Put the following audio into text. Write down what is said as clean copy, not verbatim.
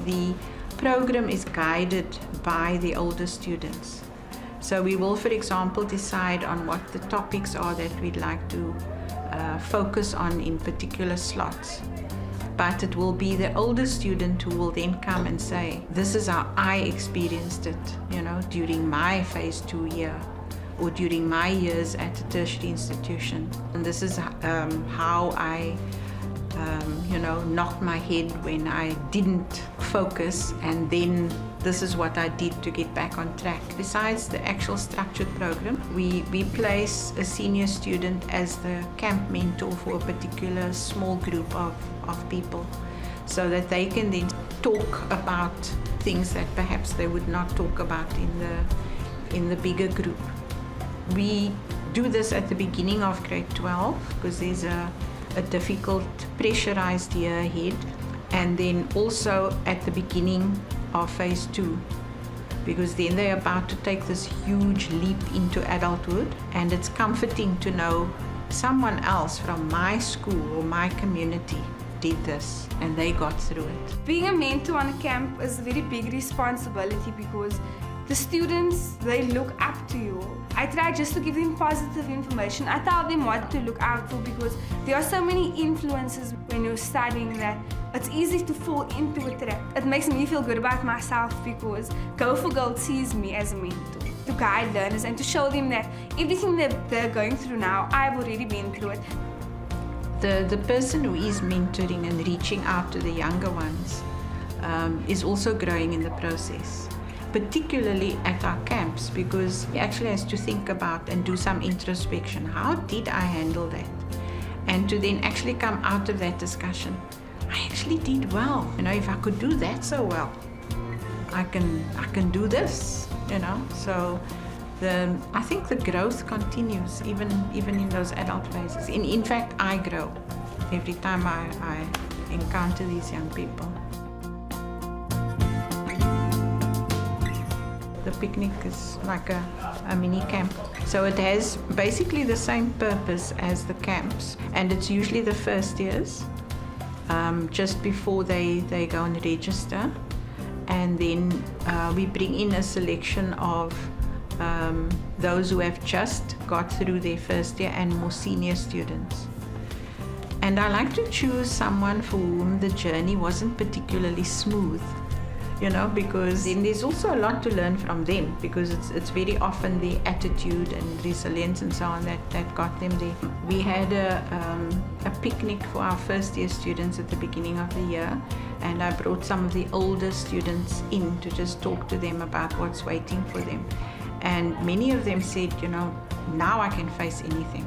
the program is guided by the older students. So we will, for example, decide on what the topics are that we'd like to focus on in particular slots. But it will be the older student who will then come and say, this is how I experienced it, during my phase 2 year, or during my years at a tertiary institution. And this is how I knocked my head when I didn't focus, and then this is what I did to get back on track. Besides the actual structured program, we place a senior student as the camp mentor for a particular small group of people, so that they can then talk about things that perhaps they would not talk about in the bigger group. We do this at the beginning of grade 12 because there's a difficult pressurized year ahead, and then also at the beginning of phase 2, because then they're about to take this huge leap into adulthood, and it's comforting to know someone else from my school or my community did this and they got through it. Being a mentor on a camp is a very big responsibility because the students, they look up to you. I try just to give them positive information. I tell them what to look out for because there are so many influences when you're studying that it's easy to fall into a trap. It makes me feel good about myself because GoForGold sees me as a mentor to guide learners and to show them that everything that they're going through now, I've already been through it. The person who is mentoring and reaching out to the younger ones is also growing in the process, particularly at our camps, because he actually has to think about and do some introspection. How did I handle that? And to then actually come out of that discussion, I actually did well. If I could do that so well, I can do this, So I think the growth continues even in those adult phases. In fact, I grow every time I encounter these young people. The picnic is like a mini camp. So it has basically the same purpose as the camps, and it's usually the first years, just before they go and register. And then we bring in a selection of those who have just got through their first year and more senior students. And I like to choose someone for whom the journey wasn't particularly smooth, because then there's also a lot to learn from them, because it's very often their attitude and resilience and so on that got them there. We had a picnic for our first year students at the beginning of the year, and I brought some of the older students in to just talk to them about what's waiting for them. And many of them said, now I can face anything.